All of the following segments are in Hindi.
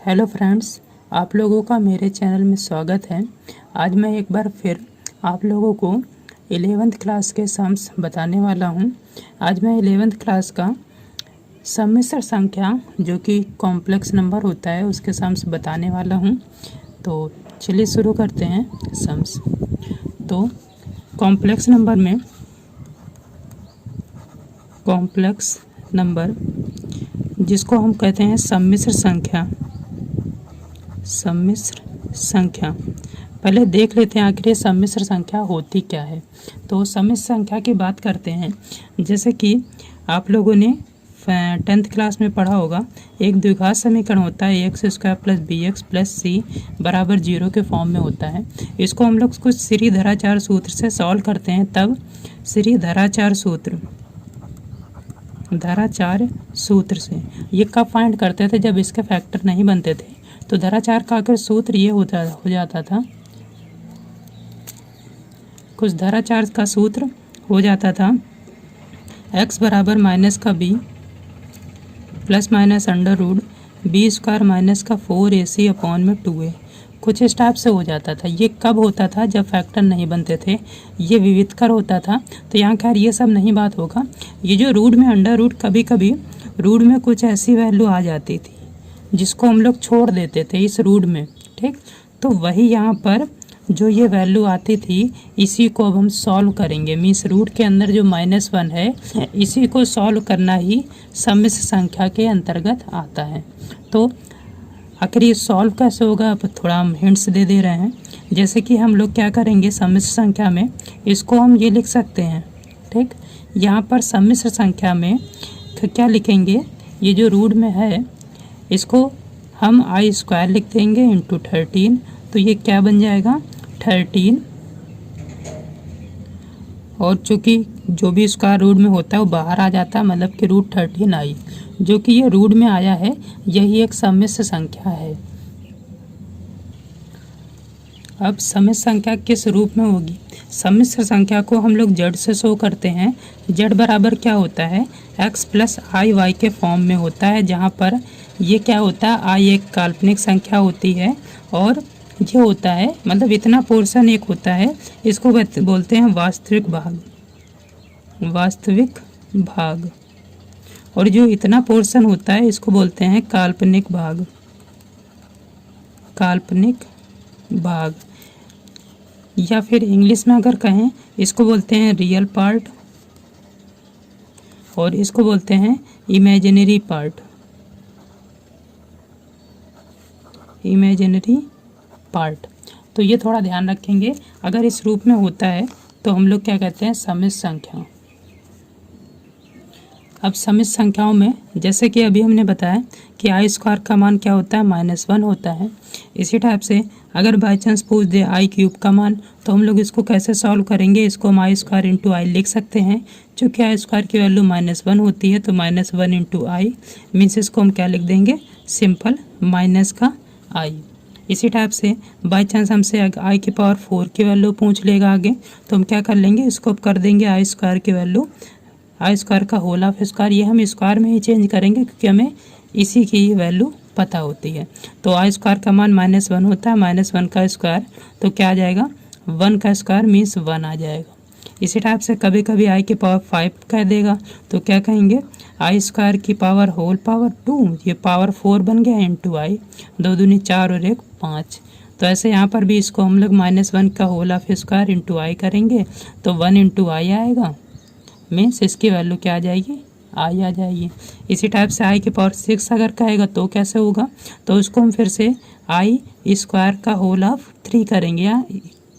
हेलो फ्रेंड्स, आप लोगों का मेरे चैनल में स्वागत है। आज मैं एक बार फिर आप लोगों को 11th क्लास के सम्स बताने वाला हूं। आज मैं 11th क्लास का सम्मिश्र संख्या जो कि कॉम्प्लेक्स नंबर होता है उसके सम्स बताने वाला हूं। तो चलिए शुरू करते हैं सम्स। तो कॉम्प्लेक्स नंबर जिसको हम कहते हैं सम्मिश्र संख्या। पहले देख लेते हैं आखिर ये सम्मिश्र संख्या होती क्या है। तो सम्मिश्र संख्या की बात करते हैं, जैसे कि आप लोगों ने 10th क्लास में पढ़ा होगा, एक द्विघात समीकरण होता है ax² + bx + c बराबर 0 के फॉर्म में होता है। इसको हम लोग कुछ श्रीधराचार्य सूत्र से सॉल्व करते हैं। तब श्रीधराचार्य सूत्र से ये कब फाइंड करते थे, जब इसके फैक्टर नहीं बनते थे। तो धराचार का आखिर सूत्र ये हो जाता था, कुछ धराचार का सूत्र हो जाता था x बराबर -b ± √b² - 4ac/2a। कुछ इस टाइप से हो जाता था। ये कब होता था, जब फैक्टर नहीं बनते थे, ये विविधकर होता था। तो यहाँ खैर ये सब नहीं बात होगा। ये जो रूट में अंडर रूट, कभी कभी रूट में कुछ ऐसी वैल्यू आ जाती थी जिसको हम लोग छोड़ देते थे इस रूट में, ठीक। तो वही यहाँ पर जो ये वैल्यू आती थी, इसी को अब हम सॉल्व करेंगे। मीन्स रूट के अंदर जो -1 है, इसी को सॉल्व करना ही सम्मिश्र संख्या के अंतर्गत आता है। तो आखिर ये सॉल्व कैसे होगा, अब थोड़ा हम हिंट्स दे रहे हैं। जैसे कि हम लोग क्या करेंगे सम्मिश्र संख्या में, इसको हम ये लिख सकते हैं, ठीक। यहाँ पर सम्मिश्र संख्या में क्या लिखेंगे, ये जो रूट में है इसको हम i² लिख देंगे इंटू 13। तो ये क्या बन जाएगा 13, और चूँकि जो भी स्क्वायर रूट में होता है वो बाहर आ जाता है, मतलब कि √13i। जो कि ये रूट में आया है, यही एक सम्मिश्र संख्या है। अब सम्मिश्र संख्या किस रूप में होगी, सम्मिश्र संख्या को हम लोग z से शो करते हैं। z बराबर क्या होता है, x + iy के फॉर्म में होता है, जहाँ पर ये क्या होता है, i एक काल्पनिक संख्या होती है और ये होता है, मतलब इतना पोर्शन एक होता है, इसको बोलते हैं वास्तविक भाग। और जो इतना पोर्शन होता है इसको बोलते हैं काल्पनिक भाग। या फिर इंग्लिश में अगर कहें, इसको बोलते हैं रियल पार्ट और इसको बोलते हैं इमेजिनरी पार्ट। तो ये थोड़ा ध्यान रखेंगे, अगर इस रूप में होता है तो हम लोग क्या कहते हैं, सम्मिश्र संख्या। अब सम्मिश्र संख्याओं में जैसे कि अभी हमने बताया कि i² का मान क्या होता है, -1 होता है। इसी टाइप से अगर बाई चांस पूछ दे i³ का मान, तो हम लोग इसको कैसे सॉल्व करेंगे, इसको हम i² × i लिख सकते हैं। चूँकि i² की वैल्यू -1 होती है, तो -1 × i मीन्स इसको हम क्या लिख देंगे, सिंपल -i। इसी टाइप से बाई चांस हमसे i⁴ की वैल्यू पूछ लेगा आगे, तो हम क्या कर लेंगे, इसको कर देंगे i² की वैल्यू i² का होल ऑफ स्क्वायर। ये हम स्क्वायर में ही चेंज करेंगे क्योंकि हमें इसी की वैल्यू पता होती है। तो i² का मान -1 होता है, -1 का स्क्वायर तो क्या आ जाएगा, 1 का स्क्वायर मीन्स 1 आ जाएगा। इसी टाइप से कभी कभी i⁵ कह देगा, तो क्या कहेंगे, i² की पावर होल पावर 2, ये पावर 4 बन गया इंटू i, 2 दूनी 4 और 1 5। तो ऐसे यहाँ पर भी इसको हम लोग -1 का whole of square into i करेंगे, तो 1 × i आएगा, मीन्स इसकी वैल्यू क्या आ जाएगी, i आ जाएगी। इसी टाइप से i⁶ अगर कहेगा तो कैसे होगा, तो उसको हम फिर से i² का होल ऑफ 3 करेंगे, या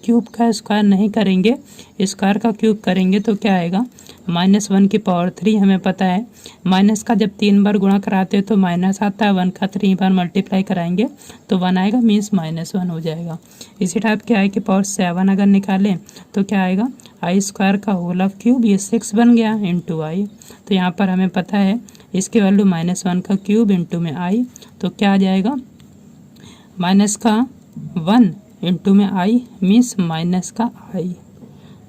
क्यूब का स्क्वायर नहीं करेंगे, स्क्वायर का क्यूब करेंगे तो क्या आएगा, -1 की पावर 3। हमें पता है माइनस का जब 3 बार गुणा कराते हैं तो माइनस आता है, 1 का 3 बार मल्टीप्लाई कराएंगे तो 1 आएगा, मीन्स -1 हो जाएगा। इसी टाइप के i�7 अगर निकालें तो क्या आएगा, i² का होल ऑफ क्यूब, ये 6 बन गया इंटू i। तो यहाँ पर हमें पता है इसकी वैल्यू -1 का क्यूब इंटू में i, तो क्या आ जाएगा, -1 इंटू में i मीन्स -i।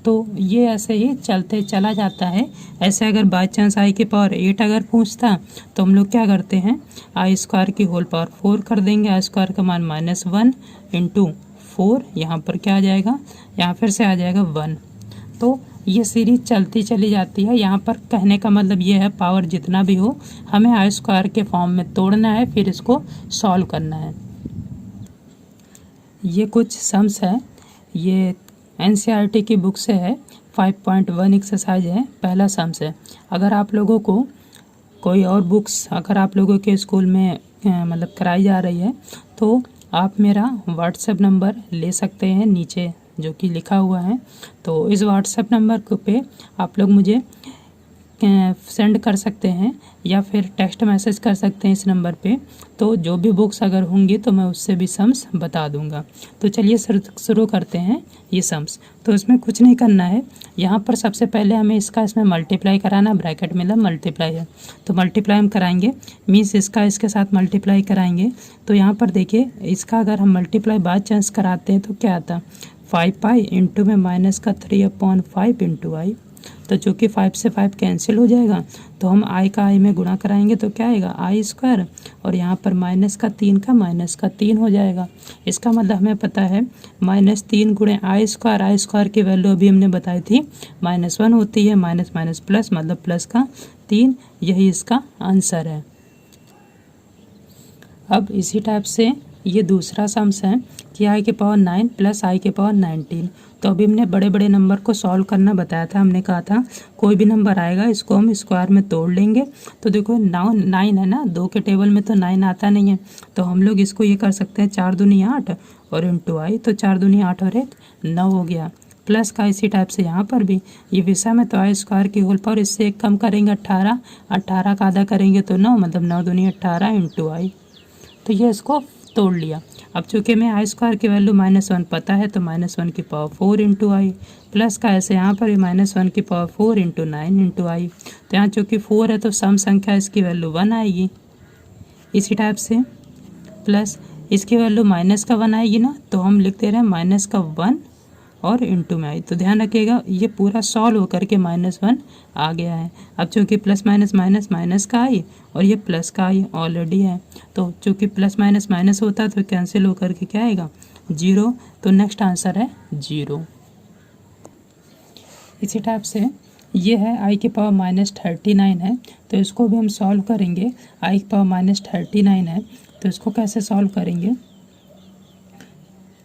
तो ये ऐसे ही चलते चला जाता है। ऐसे अगर बाई चांस आई की पावर 8 अगर पूछता तो हम लोग क्या करते हैं, आई स्क्वायर की होल पावर 4 कर देंगे। आई स्क्वायर का मान -1 इंटू 4, यहाँ पर क्या आ जाएगा, यहाँ फिर से आ जाएगा 1। तो ये सीरीज चलती चली जाती है। यहाँ पर कहने का मतलब ये है पावर जितना भी हो हमें आई स्क्वायर के फॉर्म में तोड़ना है, फिर इसको सॉल्व करना है। ये कुछ सम्स है, ये एनसीईआरटी की बुक से है, 5.1 एक्सरसाइज है, पहला सम्स है। अगर आप लोगों को कोई और बुक्स अगर आप लोगों के स्कूल में मतलब कराई जा रही है तो आप मेरा व्हाट्सएप नंबर ले सकते हैं नीचे जो कि लिखा हुआ है। तो इस व्हाट्सएप नंबर पे आप लोग मुझे सेंड कर सकते हैं या फिर टेक्स्ट मैसेज कर सकते हैं इस नंबर पे। तो जो भी बुक्स अगर होंगी तो मैं उससे भी सम्स बता दूंगा। तो चलिए शुरू करते हैं ये सम्स। तो इसमें कुछ नहीं करना है, यहाँ पर सबसे पहले हमें इसमें मल्टीप्लाई कराना, ब्रैकेट में मल्टीप्लाई है तो मल्टीप्लाई हम कराएंगे, मीन्स इसका इसके साथ मल्टीप्लाई कराएंगे। तो यहाँ पर देखिए इसका अगर हम मल्टीप्लाई बाय चांस कराते हैं तो क्या आता, 5 इंटू में -3/5 इंटू आई। तो चूँकि 5 से 5 कैंसिल हो जाएगा तो हम आई का आई में गुणा कराएंगे तो क्या आएगा, आई स्क्वायर, और यहाँ पर -3 हो जाएगा। इसका मतलब हमें पता है -3 गुणे आई स्क्वायर की वैल्यू अभी हमने बताई थी -1 होती है, माइनस माइनस प्लस मतलब प्लस का 3, यही इसका आंसर है। अब इसी टाइप से ये दूसरा सम्स है कि आई के पावर 9 प्लस आई के पावर 19। तो अभी हमने बड़े बड़े नंबर को सॉल्व करना बताया था। हमने कहा था कोई भी नंबर आएगा इसको हम स्क्वायर में तोड़ लेंगे। तो देखो 9 है ना, 2 के टेबल में तो 9 आता नहीं है, तो हम लोग इसको ये कर सकते हैं 4 दूनी 8 और इंटू आई, तो 4 दूनी 8 और 1 9 हो गया। प्लस का इसी टाइप से यहाँ पर भी ये विषय में तो आई स्क्वायर की होल पावर, इससे एक कम करेंगे 18 का आधा करेंगे तो 9, मतलब 9 दूनी 18 इंटू आई। तो ये इसको तोड़ लिया। अब चूँकि हमें आई स्क्वायर की वैल्यू -1 पता है तो -1 की पावर 4 इंटू आई, प्लस का ऐसे यहाँ पर भी -1 की पावर 4 इंटू 9 इंटू आई। तो यहाँ चूँकि 4 है तो सम संख्या इसकी वैल्यू 1 आएगी। इसी टाइप से प्लस इसकी वैल्यू -1 आएगी ना, तो हम लिखते रहे -1 और इंटू में आई। तो ध्यान रखिएगा ये पूरा सॉल्व होकर के -1 आ गया है। अब चूँकि प्लस माइनस माइनस माइनस का आई और ये प्लस का आई ऑलरेडी है, तो चूँकि प्लस माइनस माइनस होता है तो कैंसिल होकर के क्या आएगा, 0। तो नेक्स्ट आंसर है 0। इसी टाइप से ये है आई की पावर -39 है, तो इसको भी हम सॉल्व करेंगे। आई की पावर -39 है तो इसको कैसे सॉल्व करेंगे,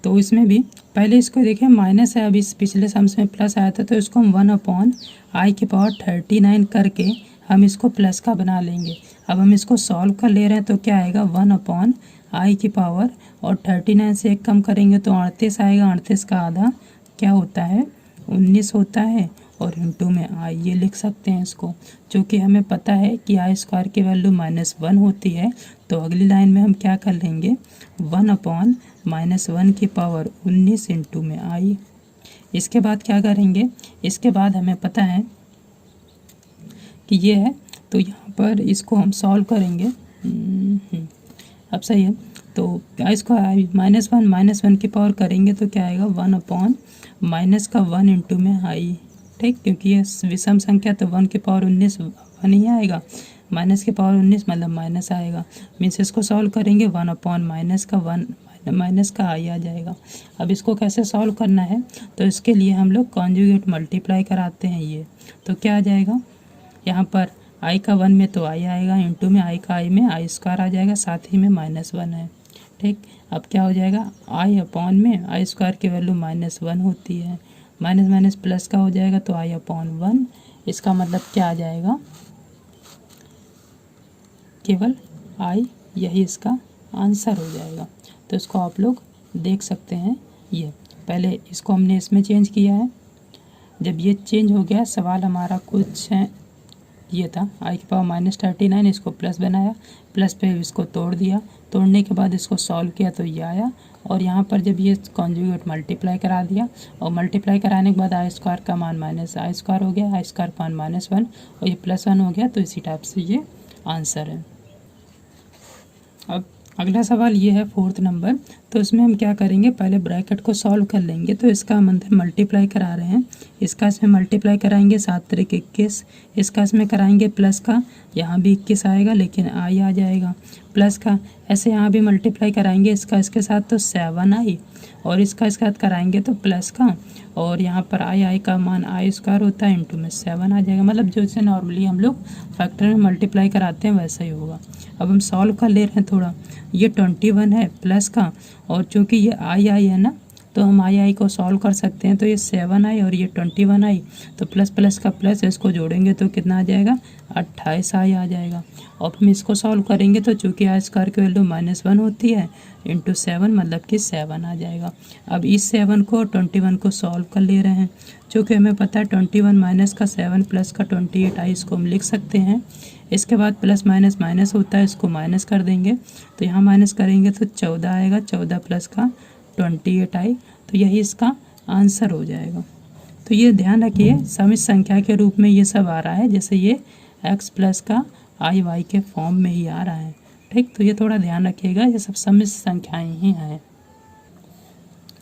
तो इसमें भी पहले इसको देखिए माइनस है, अभी पिछले सम्स में प्लस आया था, तो इसको हम 1/आई की पावर 39 करके हम इसको प्लस का बना लेंगे। अब हम इसको सॉल्व कर ले रहे हैं तो क्या आएगा, 1/आई की पावर और 39 से एक कम करेंगे तो 38 आएगा। 38 का आधा क्या होता है, 19 होता है, और इंटू में आई ये लिख सकते हैं इसको। क्योंकि हमें पता है कि आई स्क्वायर की वैल्यू -1 होती है, तो अगली लाइन में हम क्या कर लेंगे, 1/-1 की पावर 19 इंटू में आई। इसके बाद क्या करेंगे, इसके बाद हमें पता है कि ये है, तो यहाँ पर इसको हम सॉल्व करेंगे। अब सही है, तो इसको -1 की पावर करेंगे तो क्या आएगा, 1/-1 इंटू में आई। ठीक, क्योंकि ये विषम संख्या तो 1 की पावर 19 1 ही आएगा, माइनस की पावर 19 मतलब माइनस आएगा। मीन्स इसको सॉल्व करेंगे 1/-1 माइनस का आई आ जाएगा। अब इसको कैसे सॉल्व करना है, तो इसके लिए हम लोग कॉन्जुगेट मल्टीप्लाई कराते हैं। ये तो क्या आ जाएगा, यहाँ पर आई का 1 में तो आई आएगा, इंटू में आई का आई में आई स्क्वायर आ जाएगा, साथ ही में -1 है। ठीक, अब क्या हो जाएगा, आई अपॉन में आई स्क्वायर की वैल्यू -1 होती है, माइनस माइनस प्लस का हो जाएगा तो आई अपॉन 1। इसका मतलब क्या आ जाएगा, केवल आई, यही इसका आंसर हो जाएगा। तो इसको आप लोग देख सकते हैं। ये पहले इसको हमने इसमें चेंज किया है, जब ये चेंज हो गया सवाल हमारा कुछ है ये था, आई की पावर -39 इसको प्लस बनाया, प्लस पे इसको तोड़ दिया, तोड़ने के बाद इसको सॉल्व किया तो ये आया, और यहाँ पर जब ये कॉन्जुगेट मल्टीप्लाई करा दिया, और मल्टीप्लाई कराने के बाद आई स्क्वायर का मान माइनस आई स्क्वायर हो गया, आई स्क्वायर का मान -1 और ये +1 हो गया, तो इसी टाइप से ये आंसर है। अब अगला सवाल ये है 4th नंबर। तो उसमें हम क्या करेंगे, पहले ब्रैकेट को सॉल्व कर लेंगे। तो इसका हम अंदर मल्टीप्लाई करा रहे हैं, इसका इसमें मल्टीप्लाई कराएंगे 7 तरीके 21, इसका इसमें कराएंगे प्लस का, यहाँ भी 21 आएगा लेकिन आई आ जाएगा प्लस का, ऐसे यहाँ भी मल्टीप्लाई कराएंगे इसका इसके साथ तो 7 आई, और इसका साथ कराएंगे तो प्लस का, और यहाँ पर आई का मान आई स्क्वायर होता है इंटू में 7 आ जाएगा। मतलब जो इसे नॉर्मली हम लोग फैक्टर में मल्टीप्लाई कराते हैं वैसा ही होगा। अब हम सॉल्व कर ले रहे हैं थोड़ा, ये 21 है प्लस का, और चूँकि ये आई है ना, तो हम आई को सॉल्व कर सकते हैं। तो ये 7 आई और ये 21 आई, तो प्लस प्लस का प्लस, इसको जोड़ेंगे तो कितना आ जाएगा, 28 आई आ जाएगा। और हम इसको सॉल्व करेंगे तो चूँकि आई स्क्वायर की वैल्यू -1 होती है इंटू 7, मतलब कि 7 आ जाएगा। अब इस 7 को 21 को सॉल्व कर ले रहे हैं, चूँकि हमें पता है 21 माइनस का 7 प्लस का 28 आई, इसको हम लिख सकते हैं। इसके बाद प्लस माइनस माइनस होता है, इसको माइनस कर देंगे, तो यहाँ माइनस करेंगे तो 14 आएगा, 14 प्लस का 28 आई, तो यही इसका आंसर हो जाएगा। तो ये ध्यान रखिए समिश्र संख्या के रूप में ये सब आ रहा है, जैसे ये x प्लस का आई वाई के फॉर्म में ही आ रहा है, ठीक। तो ये थोड़ा ध्यान रखिएगा, ये सब समिश्र संख्याएं ही हैं।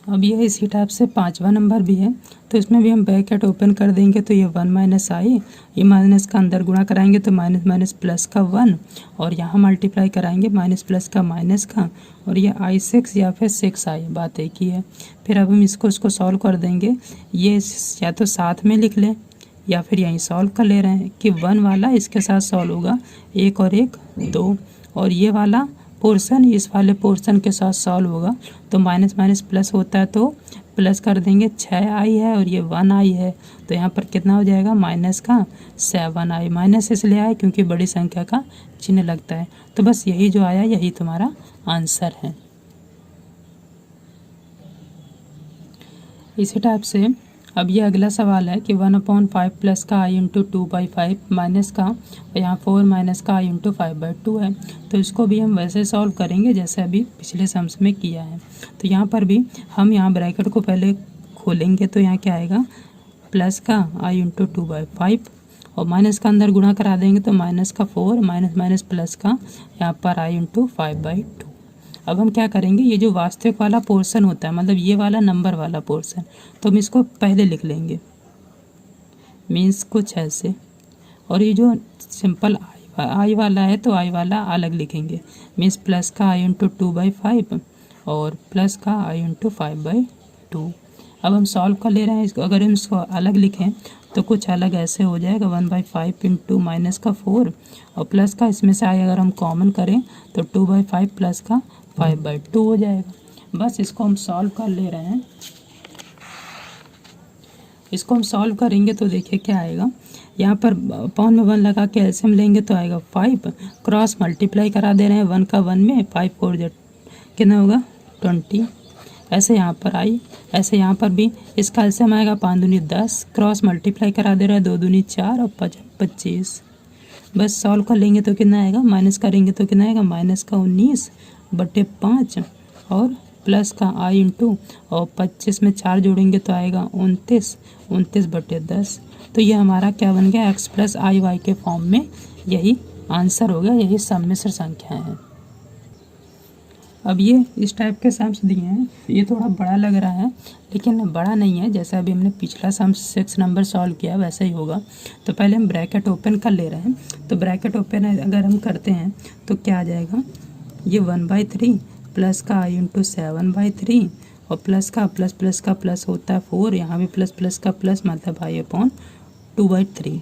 अब ये इसी टाइप से 5वां नंबर भी है, तो इसमें भी हम ब्रैकेट ओपन कर देंगे तो ये 1 माइनस आई, ये माइनस का अंदर गुणा कराएंगे तो माइनस माइनस प्लस का 1, और यहाँ मल्टीप्लाई कराएंगे माइनस प्लस का माइनस का, और ये आई 6 या फिर 6 आई, बात एक ही है। फिर अब हम इसको सॉल्व कर देंगे, ये या तो साथ में लिख लें या फिर यहीं सॉल्व कर ले रहे हैं कि 1 वाला इसके साथ सॉल्व होगा, 1 और 1 2, और ये वाला पोर्शन इस वाले पोर्शन के साथ सॉल्व होगा, तो माइनस माइनस प्लस होता है तो प्लस कर देंगे, 6 आई है और ये 1 आई है, तो यहाँ पर कितना हो जाएगा, माइनस का 7 आई। माइनस इसलिए आया क्योंकि बड़ी संख्या का चिन्ह लगता है। तो बस यही जो आया यही तुम्हारा आंसर है। इसी टाइप से अब ये अगला सवाल है कि 1/5 प्लस का आई इंटू 2/5 माइनस का, यहाँ 4 माइनस का आई इंटू 5/2 है। तो इसको भी हम वैसे सॉल्व करेंगे जैसे अभी पिछले सम्स में किया है। तो यहाँ पर भी हम यहाँ ब्रैकेट को पहले खोलेंगे तो यहाँ क्या आएगा, प्लस का आई इंटू 2/5, और माइनस का अंदर गुणा करा देंगे तो माइनस का 4 माइनस माइनस प्लस का यहाँ पर आई इंटू 5/2। अब हम क्या करेंगे, ये जो वास्तविक वाला पोर्शन होता है, मतलब ये वाला नंबर वाला पोर्शन, तो हम इसको पहले लिख लेंगे, मीन्स कुछ ऐसे, और ये जो सिंपल आई वाला है तो आई वाला अलग लिखेंगे, मीन्स प्लस का आई इंटू 2/5 और प्लस का आई इंटू 5/2। अब हम सॉल्व कर ले रहे हैं इसको, अगर हम इसको अलग लिखें तो कुछ अलग ऐसे हो जाएगा, 1/5 इंटू माइनस का 4 और प्लस का इसमें से आई अगर हम कॉमन करें तो 2/5 प्लस का 5/2 हो जाएगा। बस इसको हम सॉल्व कर ले रहे हैं, इसको हम सॉल्व करेंगे तो देखिए क्या आएगा, यहाँ पर पॉन में 1 लगा के एलसीएम लेंगे तो आएगा 5, क्रॉस मल्टीप्लाई करा दे रहे हैं 1 का 1 में, 5 4 कितना होगा 20, ऐसे यहाँ पर आई, ऐसे यहाँ पर भी इसका एलसीएम आएगा 5 दूनी 10, क्रॉस मल्टीप्लाई करा दे रहा है 2 दूनी 4 और 5 25। बस सॉल्व कर लेंगे तो कितना आएगा, माइनस करेंगे तो कितना आएगा, माइनस का 19/5 और प्लस का आई इंटू, और 25 में 4 जोड़ेंगे तो आएगा 29/10। तो ये हमारा क्या बन गया, x प्लस आई वाई के फॉर्म में, यही आंसर हो गया, यही सम्मिश्र संख्या है। अब ये इस टाइप के सम्स दिए हैं, ये थोड़ा बड़ा लग रहा है लेकिन बड़ा नहीं है, जैसा अभी हमने पिछला सम 6 नंबर सॉल्व किया वैसा ही होगा। तो पहले हम ब्रैकेट ओपन कर ले रहे हैं, तो ब्रैकेट ओपन अगर हम करते हैं तो क्या आ जाएगा, ये 1/3 प्लस का आई इंटू 7/3 और प्लस का प्लस होता है 4, यहाँ भी प्लस प्लस का प्लस मतलब आई अपॉन 2/3,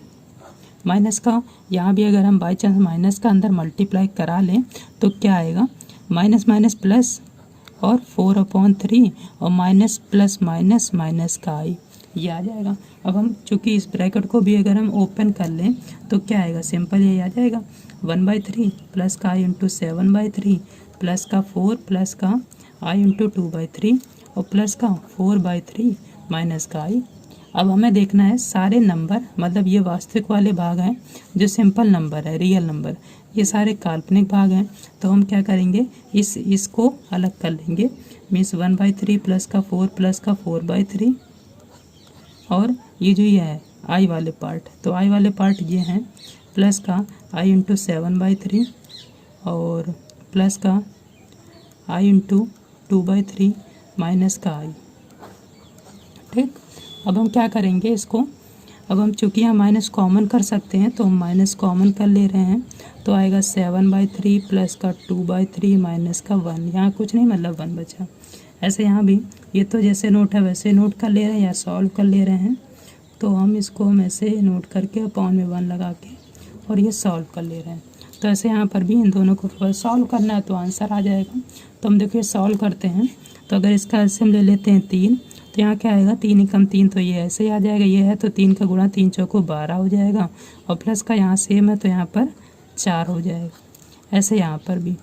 माइनस का यहाँ भी अगर हम बाई चांस माइनस का अंदर मल्टीप्लाई करा लें तो क्या आएगा, माइनस माइनस प्लस और 4/3 और माइनस प्लस माइनस माइनस का आई, ये आ जाएगा। अब हम चूँकि इस ब्रैकेट को भी अगर हम ओपन कर लें तो क्या आएगा, सिंपल ये आ जाएगा 1/3 प्लस का आई इंटू 7/3 प्लस का 4 प्लस का आई इंटू 2/3 और प्लस का 4/3 माइनस का आई। अब हमें देखना है सारे नंबर, मतलब ये वास्तविक वाले भाग हैं जो सिंपल नंबर है, रियल नंबर, ये सारे काल्पनिक भाग हैं। तो हम क्या करेंगे, इसको अलग कर लेंगे, मीन्स 1/3 प्लस का 4 प्लस का 4/3, और ये जो ये है आई वाले पार्ट, तो आई वाले पार्ट ये हैं, प्लस का आई इंटू 7/3 और प्लस का आई इंटू 2/3 माइनस का i। ठीक, अब हम क्या करेंगे इसको, अब हम चूँकि यहाँ माइनस कॉमन कर सकते हैं तो हम माइनस कॉमन कर ले रहे हैं, तो आएगा 7/3 प्लस का 2/3 माइनस का 1। यहाँ कुछ नहीं मतलब 1 बचा। ऐसे यहाँ भी ये तो जैसे नोट है वैसे नोट कर ले रहे हैं या सॉल्व कर ले रहे हैं, तो हम इसको हम ऐसे नोट करके अपॉन में 1 लगा के और ये सॉल्व कर ले रहे हैं। तो ऐसे यहाँ पर भी इन दोनों को सॉल्व करना है तो आंसर आ जाएगा। तो हम देखिए सॉल्व करते हैं, तो अगर इसका ऐसे हम ले लेते हैं 3, तो यहाँ क्या आएगा 3 एकम 3, तो ये ऐसे ही आ जाएगा। ये है तो 3 का गुणा 3 चौको 12 हो जाएगा, और प्लस का यहाँ सेम है तो यहाँ पर 4 हो जाएगा। ऐसे यहाँ पर भी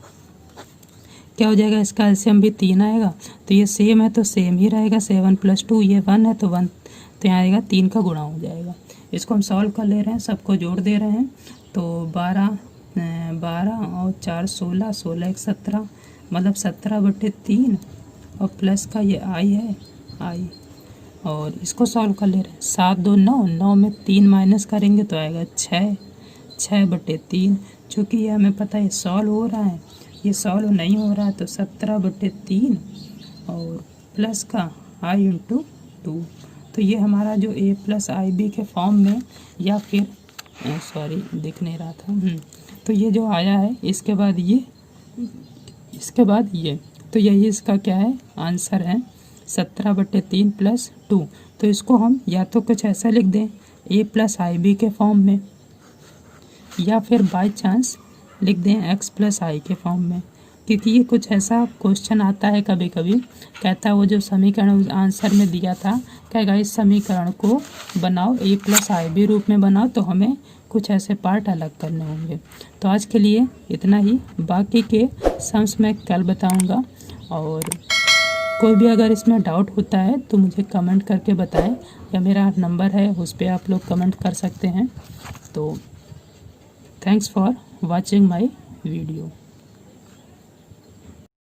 क्या हो जाएगा, इसका एलसीएम भी 3 आएगा, तो ये सेम है तो सेम ही रहेगा। 7 + 2 ये 1 है तो 1, तो यहाँ आएगा 3 का गुणा हो जाएगा। इसको हम सॉल्व कर ले रहे हैं, सबको जोड़ दे रहे हैं, तो 12 और 4 16, 16 1 17, मतलब 17/3, और प्लस का ये i है i, और इसको सॉल्व कर ले रहे हैं। 7 2 9, 9 में 3 माइनस करेंगे तो आएगा 6/3। चूँकि ये हमें पता है सॉल्व हो रहा है, ये सॉल्व नहीं हो रहा है, तो 17/3 और प्लस का i × 2। तो ये हमारा जो a + ib के फॉर्म में, या फिर सॉरी दिख नहीं रहा था, तो ये जो आया है इसके बाद ये, इसके बाद ये, तो यही इसका क्या है आंसर है 17/3 + 2। तो इसको हम या तो कुछ ऐसा लिख दें a + ib के फॉर्म में, या फिर बाय चांस लिख दें x + i के फॉर्म में, क्योंकि ये कुछ ऐसा क्वेश्चन आता है कभी कभी, कहता है वो जो समीकरण आंसर में दिया था, कहेगा इस समीकरण को बनाओ a + ib रूप में बनाओ, तो हमें कुछ ऐसे पार्ट अलग करने होंगे। तो आज के लिए इतना ही, बाकी के सम्स मैं कल बताऊंगा, और कोई भी अगर इसमें डाउट होता है तो मुझे कमेंट करके बताएं, या मेरा नंबर है उस पर आप लोग कमेंट कर सकते हैं। तो thanks for watching my video.